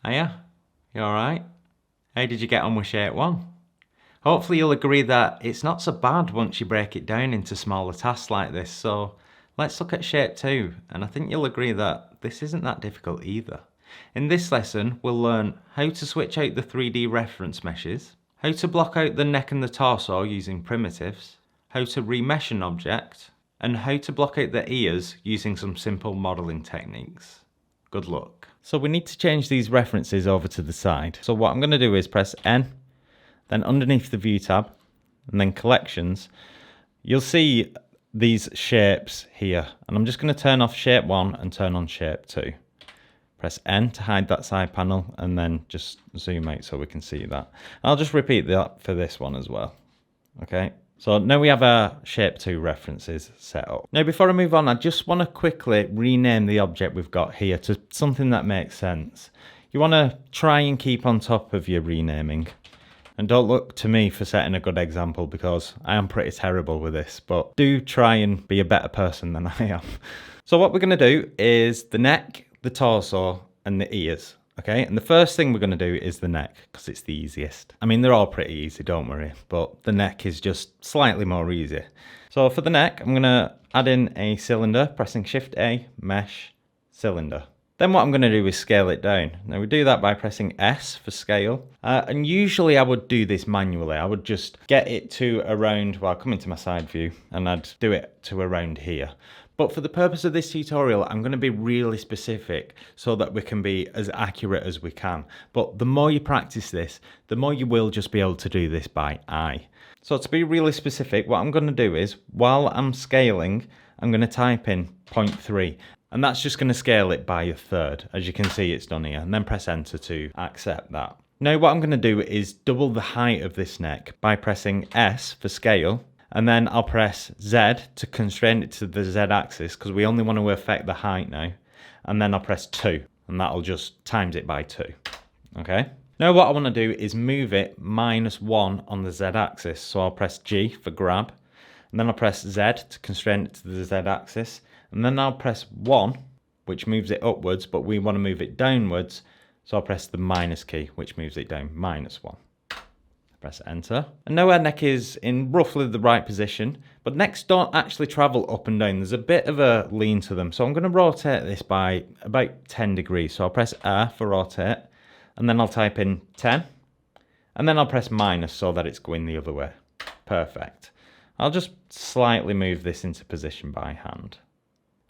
Hiya, you alright? How did you get on with shape 1? Hopefully you'll agree that it's not so bad once you break it down into smaller tasks like this, so let's look at shape 2, and I think you'll agree that this isn't that difficult either. In this lesson, we'll learn how to switch out the 3D reference meshes, how to block out the neck and the torso using primitives, how to remesh an object, and how to block out the ears using some simple modelling techniques. Good luck. So we need to change these references over to the side. So what I'm going to do is press N, then underneath the View tab, and then Collections, you'll see these shapes here. And I'm just going to turn off Shape 1 and turn on Shape 2. Press N to hide that side panel, and then just zoom out so we can see that. I'll just repeat that for this one as well. Okay. So now we have our Shape 2 references set up. Now before I move on, I just want to quickly rename the object we've got here to something that makes sense. You want to try and keep on top of your renaming. And don't look to me for setting a good example because I am pretty terrible with this, but do try and be a better person than I am. So what we're going to do is the neck, the torso, and the ears. Okay, and the first thing we're going to do is the neck, because it's the easiest. I mean, they're all pretty easy, don't worry, but the neck is just slightly more easy. So for the neck, I'm going to add in a cylinder, pressing Shift A, Mesh, Cylinder. Then what I'm going to do is scale it down. Now we do that by pressing S for scale. And usually I would do this manually. I would just get it to around, well, come into my side view, and I'd do it to around here. But for the purpose of this tutorial, I'm going to be really specific so that we can be as accurate as we can. But the more you practice this, the more you will just be able to do this by eye. So to be really specific, what I'm going to do is, while I'm scaling, I'm going to type in 0.3. And that's just going to scale it by a third. As you can see, it's done here. And then press Enter to accept that. Now what I'm going to do is double the height of this neck by pressing S for scale. And then I'll press Z to constrain it to the Z axis because we only want to affect the height now. And then I'll press 2 and that'll just times it by 2. Okay. Now what I want to do is move it -1 on the Z axis. So I'll press G for grab. And then I'll press Z to constrain it to the Z axis. And then I'll press 1, which moves it upwards, but we want to move it downwards. So I'll press the minus key, which moves it down -1. Press Enter. And now our neck is in roughly the right position, but necks don't actually travel up and down. There's a bit of a lean to them. So I'm going to rotate this by about 10 degrees. So I'll press R for rotate, and then I'll type in 10, and then I'll press minus so that it's going the other way. Perfect. I'll just slightly move this into position by hand.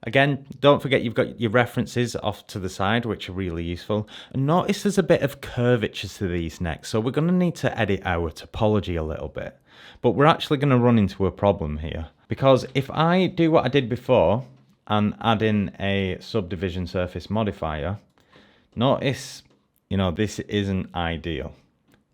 Again, don't forget you've got your references off to the side, which are really useful. And notice there's a bit of curvature to these necks, so we're going to need to edit our topology a little bit. But we're actually going to run into a problem here. Because if I do what I did before and add in a subdivision surface modifier, notice, this isn't ideal.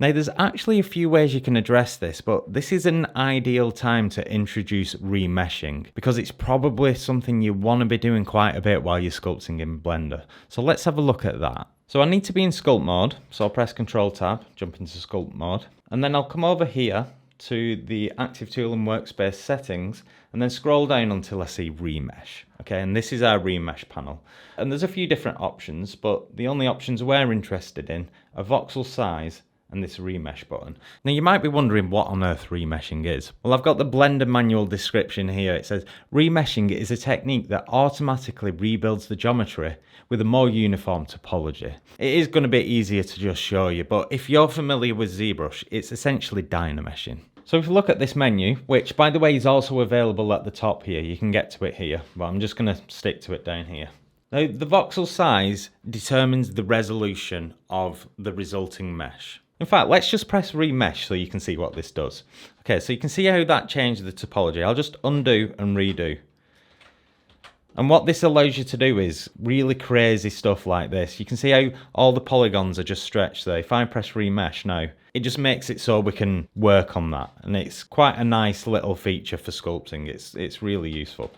Now there's actually a few ways you can address this, but this is an ideal time to introduce remeshing because it's probably something you want to be doing quite a bit while you're sculpting in Blender. So let's have a look at that. So I need to be in sculpt mode, so I'll press Control Tab, jump into sculpt mode, and then I'll come over here to the Active Tool and Workspace settings and then scroll down until I see remesh. Okay, and this is our remesh panel. And there's a few different options, but the only options we're interested in are voxel size and this remesh button. Now you might be wondering what on earth remeshing is. Well, I've got the Blender manual description here. It says remeshing is a technique that automatically rebuilds the geometry with a more uniform topology. It is going to be easier to just show you, but if you're familiar with ZBrush, it's essentially dynameshing. So if you look at this menu, which by the way is also available at the top here, you can get to it here, but I'm just going to stick to it down here. Now the voxel size determines the resolution of the resulting mesh. In fact, let's just press remesh so you can see what this does. Okay, so you can see how that changed the topology. I'll just undo and redo. And what this allows you to do is really crazy stuff like this. You can see how all the polygons are just stretched there. If I press remesh now, it just makes it so we can work on that. And it's quite a nice little feature for sculpting. It's really useful.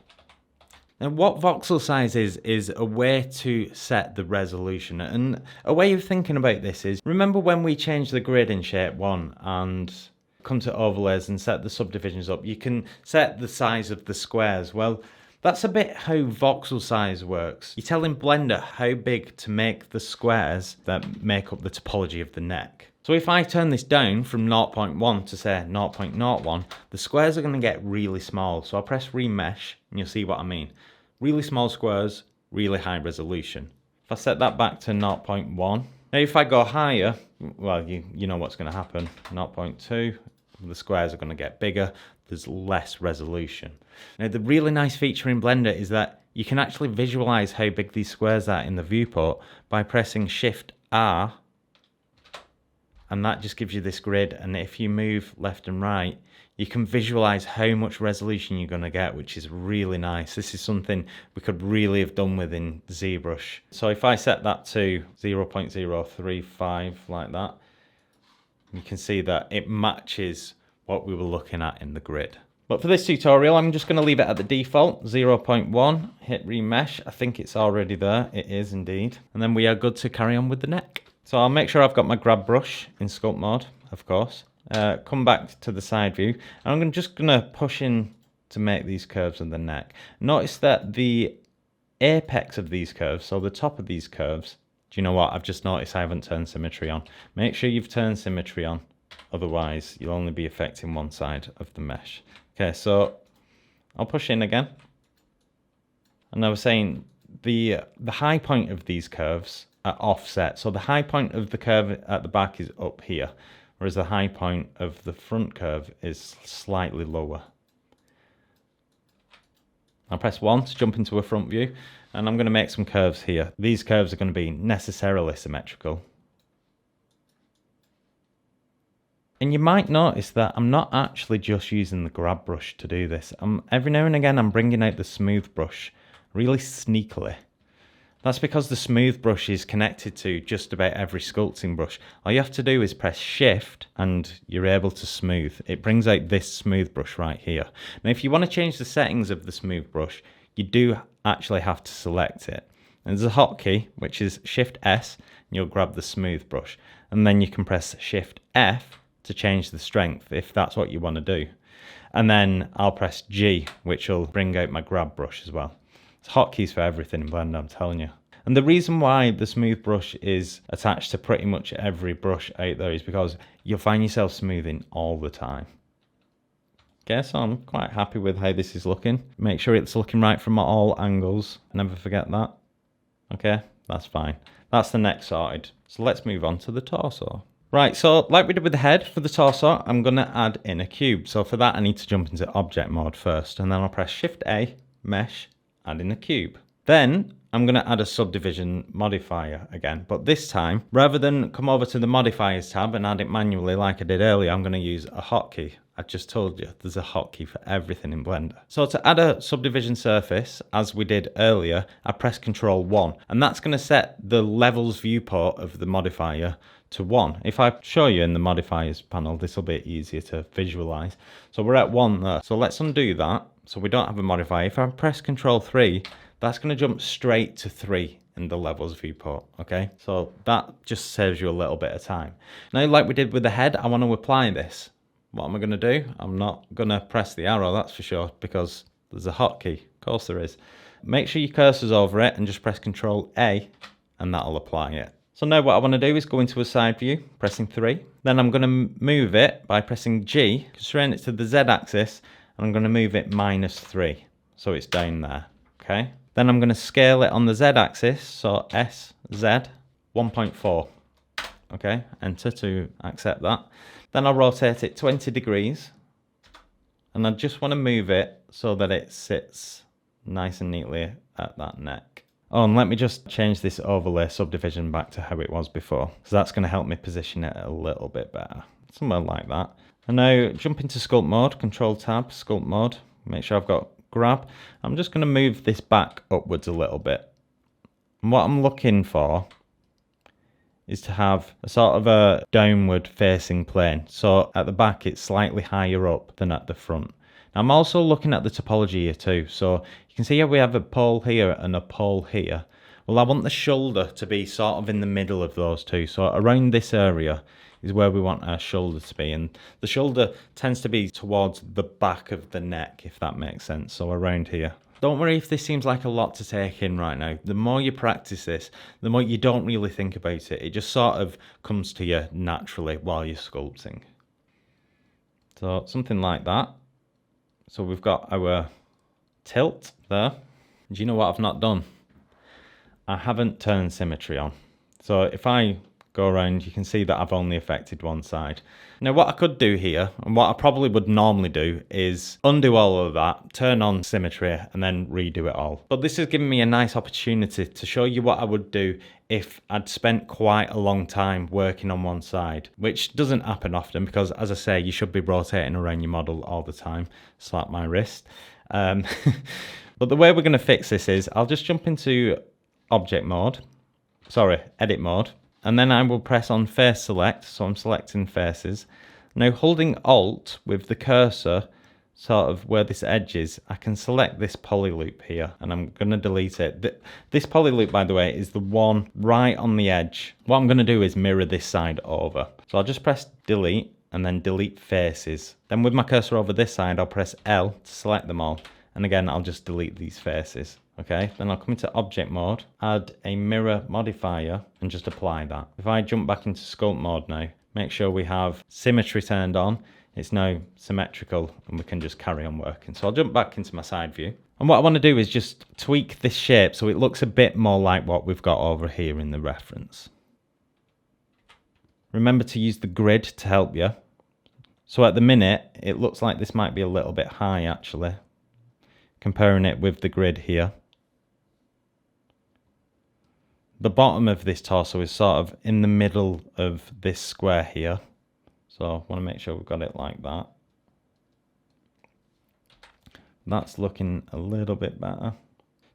Now what voxel size is a way to set the resolution, and a way of thinking about this is, remember when we changed the grid in Shape 1 and come to overlays and set the subdivisions up, you can set the size of the squares. Well, That's a bit how voxel size works. You're telling Blender how big to make the squares that make up the topology of the neck. So if I turn this down from 0.1 to say 0.01, the squares are going to get really small. So I'll press remesh and you'll see what I mean. Really small squares, really high resolution. If I set that back to 0.1, now if I go higher, well, you know what's going to happen. 0.2, the squares are going to get bigger. There's less resolution. Now the really nice feature in Blender is that you can actually visualize how big these squares are in the viewport by pressing Shift R, and that just gives you this grid. And if you move left and right, you can visualize how much resolution you're going to get, which is really nice. This is something we could really have done within ZBrush. So if I set that to 0.035 like that, you can see that it matches what we were looking at in the grid. But for this tutorial, I'm just going to leave it at the default, 0.1, hit remesh. I think it's already there. It is indeed. And then we are good to carry on with the neck. So I'll make sure I've got my grab brush in sculpt mode, of course. Come back to the side view. And I'm just going to push in to make these curves in the neck. Notice that the apex of these curves, so the top of these curves, do you know what? I've just noticed I haven't turned symmetry on. Make sure you've turned symmetry on. Otherwise, you'll only be affecting one side of the mesh. Okay, so I'll push in again. And I was saying the high point of these curves are offset. So the high point of the curve at the back is up here, whereas the high point of the front curve is slightly lower. I'll press 1 to jump into a front view, and I'm going to make some curves here. These curves are going to be necessarily symmetrical. And you might notice that I'm not actually just using the grab brush to do this. Every now and again I'm bringing out the smooth brush really sneakily. That's because the smooth brush is connected to just about every sculpting brush. All you have to do is press Shift and you're able to smooth. It brings out this smooth brush right here. Now if you want to change the settings of the smooth brush, you do actually have to select it. And there's a hotkey which is Shift S, and you'll grab the smooth brush. And then you can press Shift F to change the strength if that's what you want to do. And then I'll press G, which will bring out my grab brush as well. It's hotkeys for everything in Blender, I'm telling you. And the reason why the smooth brush is attached to pretty much every brush out there is because you'll find yourself smoothing all the time. Okay, so I'm quite happy with how this is looking. Make sure it's looking right from all angles. Never forget that. Okay, that's fine. That's the neck sorted. So let's move on to the torso. Right, so like we did with the head, for the torso, I'm going to add in a cube. So for that, I need to jump into object mode first, and then I'll press Shift A, mesh, add in a cube. Then I'm going to add a subdivision modifier again, but this time, rather than come over to the modifiers tab and add it manually like I did earlier, I'm going to use a hotkey. I just told you there's a hotkey for everything in Blender. So to add a subdivision surface, as we did earlier, I press Ctrl 1, and that's going to set the levels viewport of the modifier to 1. If I show you in the modifiers panel, this will be easier to visualize. So we're at 1 there. So let's undo that. So we don't have a modifier. If I press Ctrl 3, that's going to jump straight to 3 in the levels viewport. Okay, so that just saves you a little bit of time. Now, like we did with the head, I want to apply this. What am I going to do? I'm not going to press the arrow, that's for sure, because there's a hotkey. Of course there is. Make sure your cursor's over it and just press Ctrl A, and that'll apply it. So now what I want to do is go into a side view, pressing 3. Then I'm going to move it by pressing G, constrain it to the Z axis, and I'm going to move it -3. So it's down there, okay? Then I'm going to scale it on the Z axis, so S, Z, 1.4. Okay, enter to accept that. Then I'll rotate it 20 degrees. And I just want to move it so that it sits nice and neatly at that neck. Oh, and let me just change this overlay subdivision back to how it was before. So that's going to help me position it a little bit better. Somewhere like that. And now jump into sculpt mode, Control Tab, sculpt mode. Make sure I've got grab. I'm just going to move this back upwards a little bit. And what I'm looking for is to have a sort of a downward facing plane. So at the back it's slightly higher up than at the front. Now I'm also looking at the topology here too. So you can see how we have a pole here and a pole here. Well, I want the shoulder to be sort of in the middle of those two. So around this area is where we want our shoulder to be. And the shoulder tends to be towards the back of the neck, if that makes sense. So around here. Don't worry if this seems like a lot to take in right now. The more you practice this, the more you don't really think about it. It just sort of comes to you naturally while you're sculpting. So something like that. So we've got our tilt there. Do you know what I've not done? I haven't turned symmetry on. So if I go around, you can see that I've only affected one side. Now what I could do here, and what I probably would normally do, is undo all of that, turn on symmetry, and then redo it all. But this has given me a nice opportunity to show you what I would do if I'd spent quite a long time working on one side, which doesn't happen often because, as I say, you should be rotating around your model all the time. Slap my wrist. But the way we're going to fix this is I'll just jump into edit mode, and then I will press on face select, so I'm selecting faces. Now holding Alt with the cursor sort of where this edge is, I can select this poly loop here, and I'm going to delete it. This poly loop, by the way, is the one right on the edge. What I'm going to do is mirror this side over. So I'll just press delete and then delete faces. Then with my cursor over this side, I'll press L to select them all. And again, I'll just delete these faces. Okay, then I'll come into object mode, add a mirror modifier, and just apply that. If I jump back into sculpt mode now, make sure we have symmetry turned on. It's now symmetrical, and we can just carry on working. So I'll jump back into my side view. And what I want to do is just tweak this shape so it looks a bit more like what we've got over here in the reference. Remember to use the grid to help you. So at the minute, it looks like this might be a little bit high actually, comparing it with the grid here. The bottom of this torso is sort of in the middle of this square here. So I want to make sure we've got it like that. That's looking a little bit better.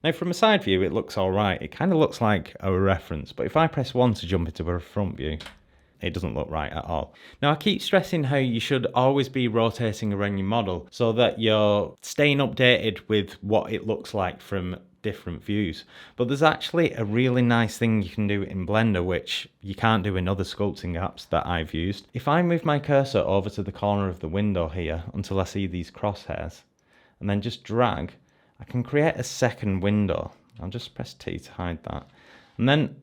Now from a side view, it looks all right. It kind of looks like a reference, but if I press 1 to jump into a front view, it doesn't look right at all. Now I keep stressing how you should always be rotating around your model so that you're staying updated with what it looks like from different views. But there's actually a really nice thing you can do in Blender which you can't do in other sculpting apps that I've used. If I move my cursor over to the corner of the window here until I see these crosshairs and then just drag, I can create a second window. I'll just press T to hide that. And then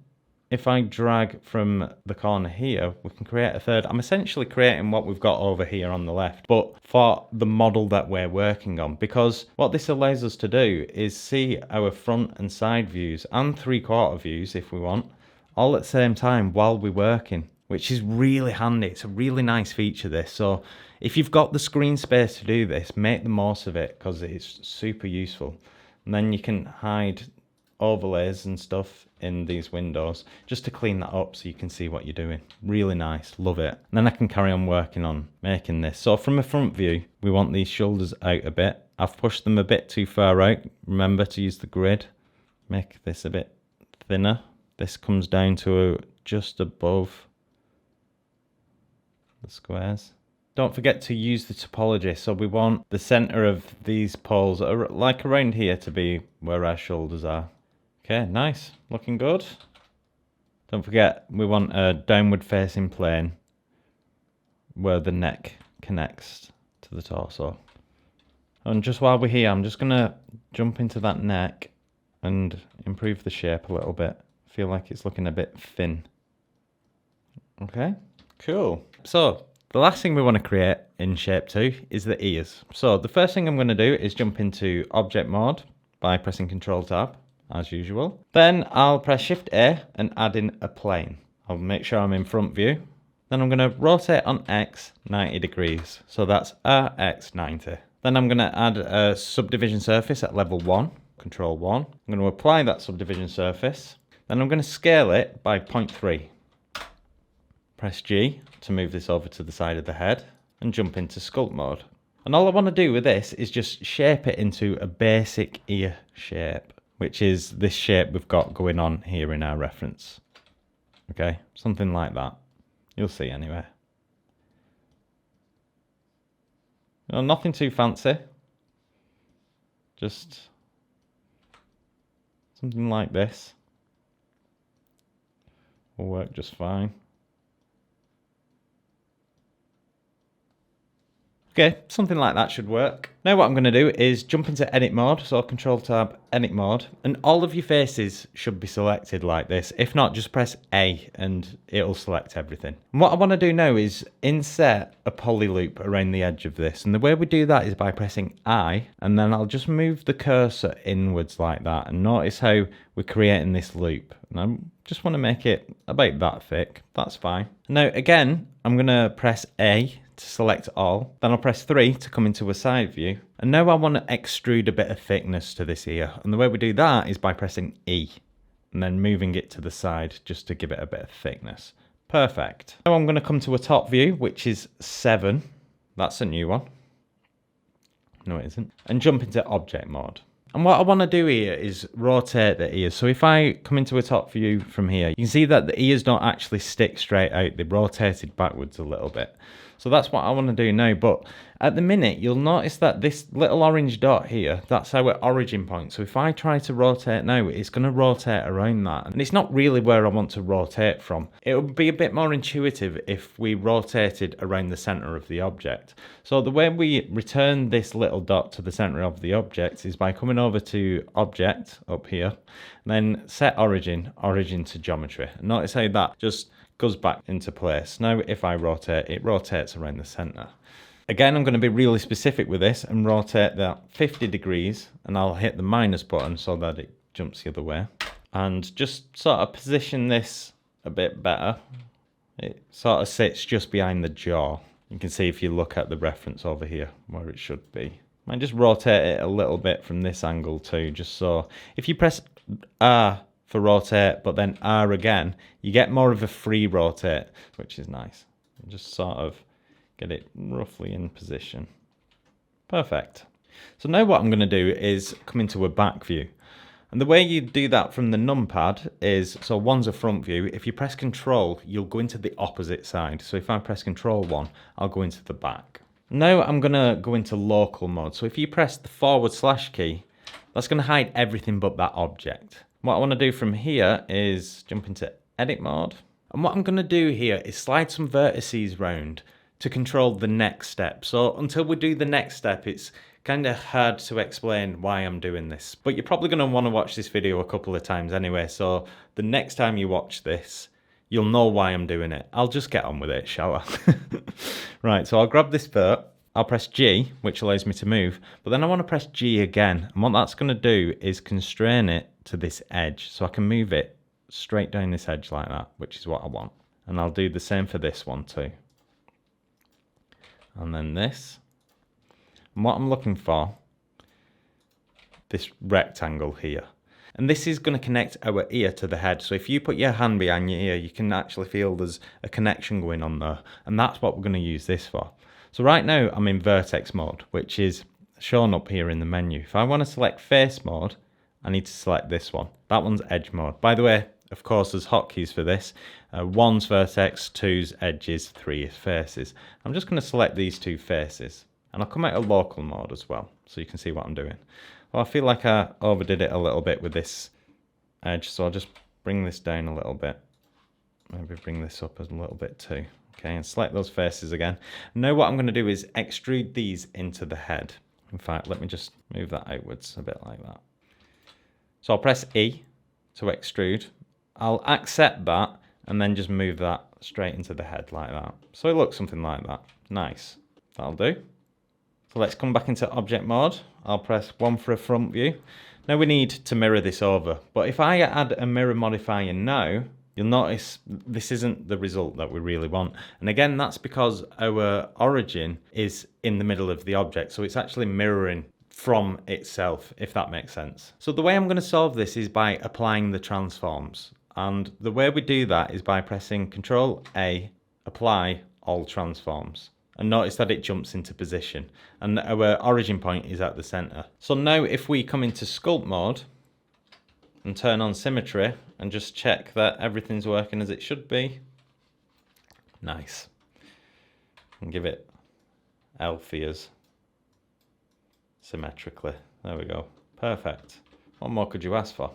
if I drag from the corner here, we can create a third. I'm essentially creating what we've got over here on the left, but for the model that we're working on, because what this allows us to do is see our front and side views and 3/4 views if we want, all at the same time while we're working, which is really handy. It's a really nice feature this. So if you've got the screen space to do this, make the most of it because it's super useful. And then you can hide overlays and stuff in these windows just to clean that up so you can see what you're doing. Really nice, love it. And then I can carry on working on making this. So from a front view, we want these shoulders out a bit. I've pushed them a bit too far out. Remember to use the grid. Make this a bit thinner. This comes down to just above the squares. Don't forget to use the topology. So we want the center of these poles, like around here, to be where our shoulders are. Okay, nice, looking good. Don't forget, we want a downward facing plane where the neck connects to the torso. And just while we're here, I'm just gonna jump into that neck and improve the shape a little bit. I feel like it's looking a bit thin. Okay, cool. So the last thing we want to create in Shape 2 is the ears. So the first thing I'm going to do is jump into object mode by pressing Control Tab, as usual. Then I'll press Shift A and add in a plane. I'll make sure I'm in front view. Then I'm going to rotate on X 90 degrees. So that's RX 90. Then I'm going to add a subdivision surface at level 1, Control 1. I'm going to apply that subdivision surface. Then I'm going to scale it by 0.3. Press G to move this over to the side of the head and jump into sculpt mode. And all I want to do with this is just shape it into a basic ear shape, which is this shape we've got going on here in our reference. Okay, something like that. You'll see anyway. No, nothing too fancy. Just something like this will work just fine. Okay, something like that should work. Now what I'm going to do is jump into edit mode, so Control Tab, edit mode, and all of your faces should be selected like this. If not, just press A and it'll select everything. And what I want to do now is insert a poly loop around the edge of this, and the way we do that is by pressing I, and then I'll just move the cursor inwards like that, and notice how we're creating this loop. And I just want to make it about that thick. That's fine. Now again, I'm going to press A to select all, then I'll press 3 to come into a side view, and now I want to extrude a bit of thickness to this ear, and the way we do that is by pressing E and then moving it to the side just to give it a bit of thickness. Perfect. Now I'm going to come to a top view, which is 7, that's a new one, no it isn't, and jump into object mode. And what I want to do here is rotate the ears. So if I come into a top view from here, you can see that the ears don't actually stick straight out. They're rotated backwards a little bit. So that's what I want to do now. But at the minute, you'll notice that this little orange dot here, that's our origin point. So if I try to rotate now, it's going to rotate around that. And it's not really where I want to rotate from. It would be a bit more intuitive if we rotated around the center of the object. So the way we return this little dot to the center of the object is by coming over to Object up here, and then set origin to geometry. And notice how that just goes back into place. Now if I rotate, it rotates around the center. Again, I'm going to be really specific with this and rotate that 50 degrees, and I'll hit the minus button so that it jumps the other way. And just sort of position this a bit better. It sort of sits just behind the jaw. You can see if you look at the reference over here where it should be. I just rotate it a little bit from this angle too, just so if you press R for rotate, but then R again, you get more of a free rotate, which is nice. Just sort of get it roughly in position. Perfect. So now what I'm going to do is come into a back view. And the way you do that from the numpad is, so one's a front view. If you press Control, you'll go into the opposite side. So if I press Control 1, I'll go into the back. Now I'm going to go into local mode. So if you press the / key, that's going to hide everything but that object. What I want to do from here is jump into edit mode. And what I'm going to do here is slide some vertices round to control the next step. So until we do the next step, it's kind of hard to explain why I'm doing this. But you're probably going to want to watch this video a couple of times anyway. So the next time you watch this, you'll know why I'm doing it. I'll just get on with it, shall I? Right, so I'll grab this vert. I'll press G, which allows me to move, but then I want to press G again. And what that's going to do is constrain it to this edge. So I can move it straight down this edge like that, which is what I want. And I'll do the same for this one too. And then this. And what I'm looking for, this rectangle here. And this is going to connect our ear to the head. So if you put your hand behind your ear, you can actually feel there's a connection going on there. And that's what we're going to use this for. So right now I'm in vertex mode, which is shown up here in the menu. If I want to select face mode, I need to select this one. That one's edge mode. By the way, of course, there's hotkeys for this. 1's vertex, 2's edges, 3 is faces. I'm just going to select these 2 faces. And I'll come out of local mode as well, so you can see what I'm doing. Well, I feel like I overdid it a little bit with this edge, so I'll just bring this down a little bit. Maybe bring this up a little bit too. Okay, and select those faces again. Now what I'm going to do is extrude these into the head. In fact, let me just move that outwards a bit like that. So I'll press E to extrude. I'll accept that and then just move that straight into the head like that. So it looks something like that. Nice. That'll do. So let's come back into object mode. I'll press 1 for a front view. Now we need to mirror this over. But if I add a mirror modifier now, you'll notice this isn't the result that we really want. And again, that's because our origin is in the middle of the object. So it's actually mirroring from itself, if that makes sense. So the way I'm going to solve this is by applying the transforms. And the way we do that is by pressing Control A, apply all transforms. And notice that it jumps into position. And our origin point is at the center. So now if we come into sculpt mode and turn on symmetry and just check that everything's working as it should be. Nice. And give it alpheas symmetrically. There we go. Perfect. What more could you ask for?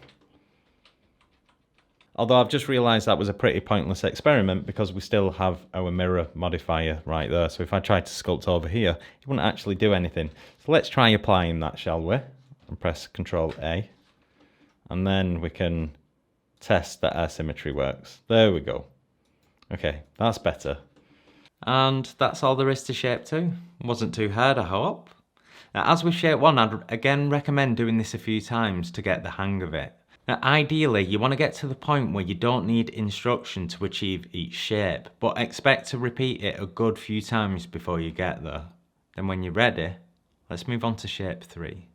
Although I've just realised that was a pretty pointless experiment because we still have our mirror modifier right there. So if I tried to sculpt over here, it wouldn't actually do anything. So let's try applying that, shall we? And press Ctrl A. And then we can test that our symmetry works. There we go. Okay, that's better. And that's all there is to Shape 2. Wasn't too hard, I hope. Now, as with Shape 1, I'd again recommend doing this a few times to get the hang of it. Now, ideally, you want to get to the point where you don't need instruction to achieve each shape, but expect to repeat it a good few times before you get there. Then when you're ready, let's move on to Shape 3.